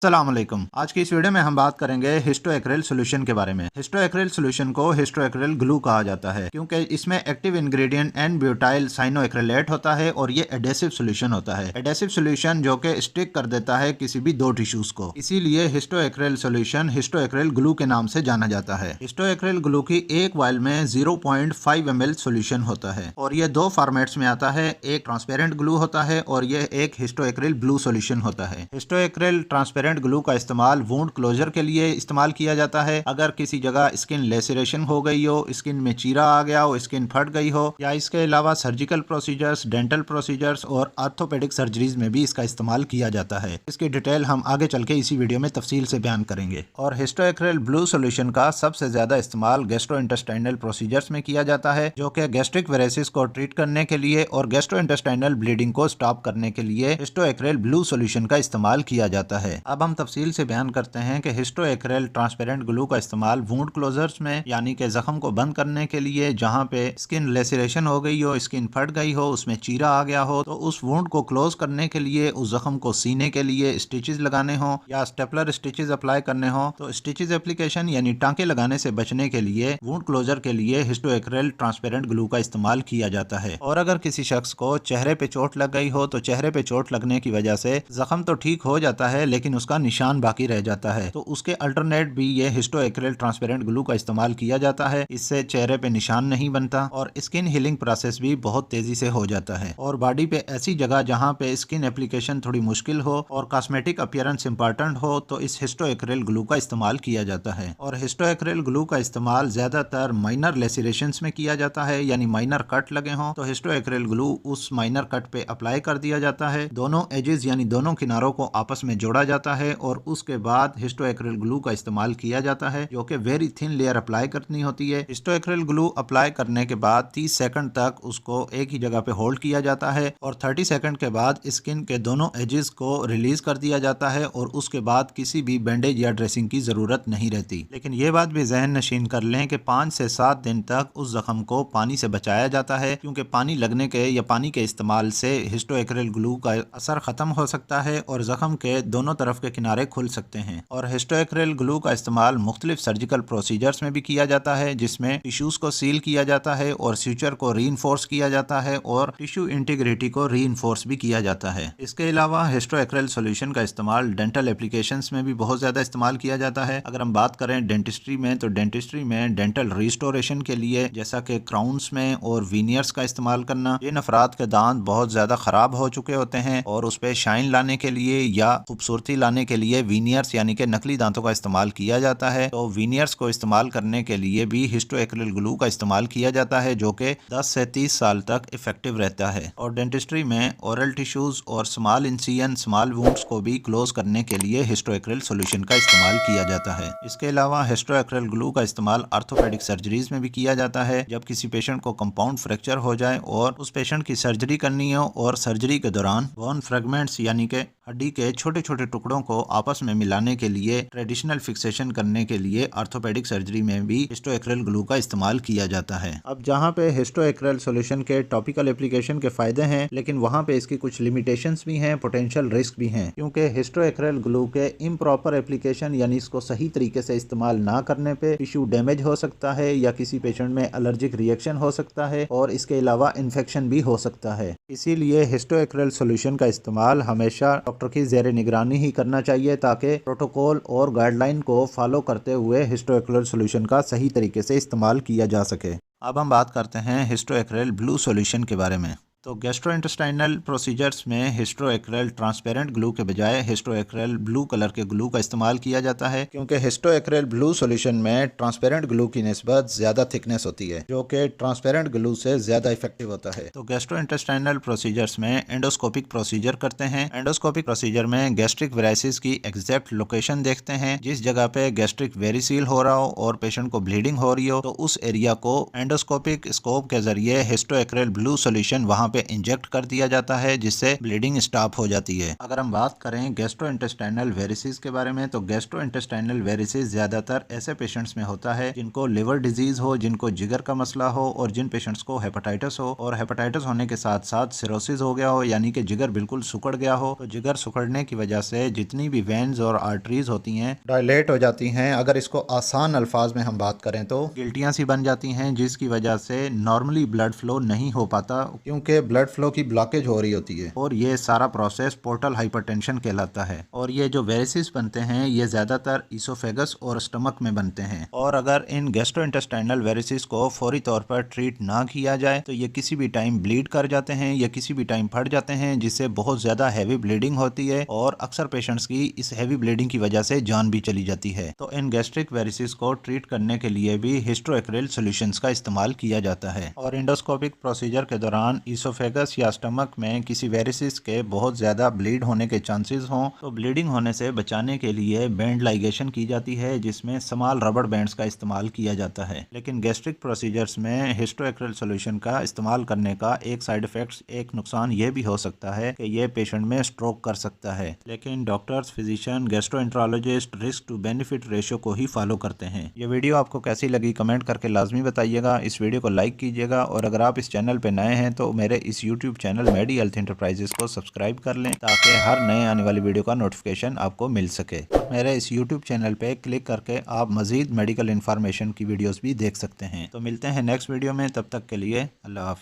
अस्सलामुअलैकुम। आज की इस वीडियो में हम बात करेंगे हिस्टोएक्रिल सॉल्यूशन के बारे में। हिस्टोएक्रिल सॉल्यूशन को हिस्टोएक्रिल ग्लू कहा जाता है क्योंकि इसमें active ingredient N butyl cyanoacrylate होता है और ये एडेसिव सॉल्यूशन होता है। एडेसिव सॉल्यूशन जो कि स्टिक कर देता है किसी भी दो टिश्यूज को, इसीलिए हिस्टोएक्रिल सॉल्यूशन हिस्टोएक्रिल ग्लू के नाम से जाना जाता है। हिस्टोएक्रिल ग्लू की एक वायल में 0.5 ml सॉल्यूशन होता है और ये दो फॉर्मेट्स में आता है। एक ट्रांसपेरेंट ग्लू होता है और ये एक हिस्टोएक्रिल ब्लू सॉल्यूशन होता है। हिस्टोएक्रिल ट्रांसपेरेंट ग्लू का इस्तेमाल वुंड क्लोजर के लिए इस्तेमाल किया जाता है। अगर किसी जगह स्किन लेसरेशन हो गई हो, स्किन में चीरा आ गया हो, स्किन फट गई हो, या इसके अलावा सर्जिकल प्रोसीजर्स, डेंटल प्रोसीजर्स और आर्थोपेडिक सर्जरीज में भी इसका इस्तेमाल किया जाता है। इसकी डिटेल हम आगे चल के इसी वीडियो में तफसील से बयान करेंगे। और हिस्टोएक्रिल ब्लू सॉल्यूशन का सबसे ज्यादा इस्तेमाल गैस्ट्रोइंटेस्टाइनल प्रोसीजर्स में किया जाता है, जो कि गैस्ट्रिक वेरेसिस को ट्रीट करने के लिए और गैस्ट्रोइंटेस्टाइनल ब्लीडिंग को स्टॉप करने के लिए हिस्टोएक्रिल ब्लू सॉल्यूशन का इस्तेमाल किया जाता है। अब हम तफसील से बयान करते हैं कि हिस्टोएक्रिल ट्रांसपेरेंट ग्लू का इस्तेमाल वुंड क्लोजर्स में, यानी कि जख्म को बंद करने के लिए, जहां पे स्किन लेसरेशन हो गई हो, स्किन फट गई हो, उसमें चीरा आ गया हो, तो उस वुंड को क्लोज करने के लिए, उस जख्म को सीने के लिए स्टिचेस लगाने हो या स्टेपलर स्टिचेस अप्लाई करने हो, तो स्टिचेस एप्लीकेशन यानी टांके लगाने से बचने के लिए वुंड क्लोजर के लिए हिस्टोएक्रिल ट्रांसपेरेंट ग्लू का इस्तेमाल किया जाता है। और अगर किसी शख्स को चेहरे पे चोट लग गई हो, तो चेहरे पे चोट लगने की वजह से जख्म तो ठीक हो जाता है लेकिन उसका निशान बाकी रह जाता है, तो उसके अल्टरनेट भी ये हिस्टोएक्रिल ट्रांसपेरेंट ग्लू का इस्तेमाल किया जाता है। इससे चेहरे पे निशान नहीं बनता और स्किन हीलिंग प्रोसेस भी बहुत तेजी से हो जाता है। और बॉडी पे ऐसी जगह जहां पे स्किन एप्लीकेशन थोड़ी मुश्किल हो और कॉस्मेटिक अपीयरेंस इंपॉर्टेंट हो, तो इस हिस्टोएक्रिल ग्लू का इस्तेमाल किया जाता है। और हिस्टोएक्रिल ग्लू का इस्तेमाल ज्यादातर माइनर लेसिरेशंस में किया जाता है, यानी माइनर कट लगे हों तो हिस्टोएक्रिल ग्लू उस माइनर कट पे अप्लाई कर दिया जाता है। दोनों एजेस यानी दोनों किनारों को आपस में जोड़ा जाता है और उसके बाद हिस्टोएक्रिल ग्लू का इस्तेमाल किया जाता है, जो कि वेरी थिन लेयर अप्लाई करनी होती है। हिस्टोएक्रिल ग्लू अप्लाई करने के बाद 30 सेकंड तक उसको एक ही जगह पे होल्ड किया जाता है और 30 सेकंड के बाद स्किन के दोनों एजेस को रिलीज कर दिया जाता है और उसके बाद किसी भी बैंडेज या ड्रेसिंग की जरूरत नहीं रहती। लेकिन ये बात भी जहन नशीन कर लें कि 5 से 7 दिन तक उस जख्म को पानी से बचाया जाता है, क्योंकि पानी लगने के या पानी के इस्तेमाल से हिस्टोएक्रिल ग्लू का असर खत्म हो सकता है और जख्म के दोनों तरफ के किनारे खुल सकते हैं। और हिस्टोएक्रिल ग्लू का इस्तेमाल मुख्तलिफ सर्जिकल प्रोसीजर्स में भी किया जाता है, जिसमें टिश्यूज को सील किया जाता है और स्यूचर को रीइंफोर्स किया जाता है और टिश्यू इंटीग्रिटी को रीइंफोर्स भी किया जाता है। इसके अलावा हिस्टोएक्रिल सॉल्यूशन का इस्तेमाल डेंटल एप्लीकेशंस में भी बहुत ज्यादा इस्तेमाल किया जाता है। अगर हम बात करें डेंटिस्ट्री में, तो डेंटिस्ट्री में डेंटल रिस्टोरेशन के लिए, जैसा कि क्राउन्स में और वीनियर्स का इस्तेमाल करना, जिन अफराद के दांत बहुत ज्यादा खराब हो चुके होते हैं और उस पर शाइन लाने के लिए या खूबसूरती लाने के लिए वीनियर्स यानी कि नकली दांतों का इस्तेमाल किया जाता है, तो वीनियर्स को इस्तेमाल करने के लिए भी हिस्टोएक्रिल ग्लू का इस्तेमाल किया जाता है, जो कि 10 से 30 साल तक इफेक्टिव रहता है। और डेंटिस्ट्री में ओरल टिश्यूज और स्मॉल इंसिजन, स्मॉल वुंड्स को भी क्लोज करने के लिए हिस्टोएक्रिल सॉल्यूशन का इस्तेमाल किया जाता है। इसके अलावा हिस्टोएक्रिल ग्लू का इस्तेमाल आर्थोपेडिक सर्जरीज में भी किया जाता है, जब किसी पेशेंट को कंपाउंड फ्रैक्चर हो जाए और उस पेशेंट की सर्जरी करनी हो और सर्जरी के दौरान बोन फ्रेगमेंट्स यानी कि हड्डी के छोटे छोटे टुकड़ों को आपस में मिलाने के लिए ट्रेडिशनल फिक्सेशन करने के लिए आर्थोपेडिक सर्जरी में भी हिस्टोएक्रिल ग्लू का इस्तेमाल किया जाता है। अब जहां पे हिस्टोएक्रिल सॉल्यूशन के टॉपिकल एप्लीकेशन के फायदे हैं, लेकिन वहां पे इसकी कुछ लिमिटेशंस भी हैं, पोटेंशियल रिस्क भी हैं, क्योंकि हिस्टोएक्रिल ग्लू के इम्प्रॉपर एप्लीकेशन यानी इसको सही तरीके से इस्तेमाल ना करने पे टिश्यू डैमेज हो सकता है या किसी पेशेंट में एलर्जिक रिएक्शन हो सकता है और इसके अलावा इन्फेक्शन भी हो सकता है। इसीलिए हिस्टोएक्रिल सॉल्यूशन का इस्तेमाल हमेशा डॉक्टर की ज़ेरे निगरानी ही करना चाहिए, ताकि प्रोटोकॉल और गाइडलाइन को फॉलो करते हुए हिस्टोएक्रिल सॉल्यूशन का सही तरीके से इस्तेमाल किया जा सके। अब हम बात करते हैं हिस्टोएक्रिल ब्लू सॉल्यूशन के बारे में। तो गैस्ट्रोइंटेस्टाइनल प्रोसीजर्स में हिस्टोएक्रिल ट्रांसपेरेंट ग्लू के बजाय हिस्टोएक्रिल ब्लू कलर के ग्लू का इस्तेमाल किया जाता है, क्योंकि हिस्टोएक्रिल ब्लू सॉल्यूशन में ट्रांसपेरेंट ग्लू की निस्बत ज्यादा थिकनेस होती है, जो कि ट्रांसपेरेंट ग्लू से ज्यादा इफेक्टिव होता है। तो गैस्ट्रोइंटेस्टाइनल प्रोसीजर्स में एंडोस्कोपिक प्रोसीजर करते हैं। एंडोस्कोपिक प्रोसीजर में गैस्ट्रिक वेराइसिस की एग्जैक्ट लोकेशन देखते हैं। जिस जगह पे गैस्ट्रिक वेरिसील हो रहा हो और पेशेंट को ब्लीडिंग हो रही हो, तो उस एरिया को एंडोस्कोपिक स्कोप के जरिए हिस्टोएक्रिल ब्लू सॉल्यूशन वहां पे इंजेक्ट कर दिया जाता है, जिससे ब्लीडिंग स्टॉप हो जाती है। अगर हम बात करें गैस्ट्रोइंटेस्टाइनल वेरिसिस के बारे में, तो गैस्ट्रोइंटेस्टाइनल वेरिसिस ज्यादातर ऐसे पेशेंट्स में होता है जिनको लिवर डिजीज हो, जिनको जिगर का मसला हो और जिन पेशेंट्स को हेपेटाइटिस हो, और हेपेटाइटिस होने के साथ साथ सिरोसिस हो गया हो, यानी कि जिगर बिल्कुल सुकड़ गया हो। तो जिगर सुकड़ने की वजह से जितनी भी वेन्स और आर्टरीज होती हैं डायलेट हो जाती हैं। अगर इसको आसान अल्फाज में हम बात करें तो गिल्टियां सी बन जाती हैं, जिसकी वजह से नॉर्मली ब्लड फ्लो नहीं हो पाता, क्योंकि ब्लड फ्लो की ब्लॉकेज हो रही होती है, और ये सारा प्रोसेस पोर्टल हाइपरटेंशन कहलाता है। और ये जो वेरिसिस बनते हैं ये ज्यादातर इसोफेगस और स्टमक में बनते हैं। और अगर इन गैस्ट्रोइंटेस्टाइनल वेरिसिस को फौरी तौर पर ट्रीट ना किया जाए तो ये किसी भी टाइम ब्लीड कर जाते हैं या किसी भी टाइम फट जाते हैं, जिससे बहुत ज्यादा हैवी ब्लीडिंग होती है और अक्सर पेशेंट्स की इस हैवी ब्लीडिंग की वजह से जान भी चली जाती है। तो इन गैस्ट्रिक वेरिसिस को ट्रीट करने के लिए भी हिस्टोएक्रिल सॉल्यूशंस का इस्तेमाल किया जाता है। और इंडोस्कोपिक प्रोसीजर के दौरान इसोफेगस या स्टमक में किसी वेरिसिस के बहुत ज्यादा ब्लीड होने के चांसेस हों तो ब्लीडिंग होने से बचाने के लिए बैंड लाइगेशन की जाती है, जिसमें स्मॉल रबड़ बैंड्स का इस्तेमाल किया जाता है। लेकिन गैस्ट्रिक प्रोसीजर्स में हिस्टोएक्रिल सॉल्यूशन का इस्तेमाल करने का एक साइड इफेक्ट्स, एक नुकसान ये भी हो सकता है कि ये पेशेंट में स्ट्रोक कर सकता है। लेकिन doctors, physician, gastroenterologist risk to benefit ratio को ही फॉलो करते हैं। ये वीडियो आपको कैसी लगी कमेंट करके लाजमी बताइएगा। इस वीडियो को लाइक कीजिएगा और अगर आप इस चैनल पे नए हैं तो मेरे इस यूट्यूब चैनल मेडी हेल्थ एंटरप्राइजेस को सब्सक्राइब कर लें, ताकि हर नए आने वाली वीडियो का नोटिफिकेशन आपको मिल सके। मेरे इस यूट्यूब चैनल पे क्लिक करके आप मजीद मेडिकल इन्फॉर्मेशन की वीडियोस भी देख सकते हैं। तो मिलते हैं नेक्स्ट वीडियो में, तब तक के लिए अल्लाह हाफ़िज़।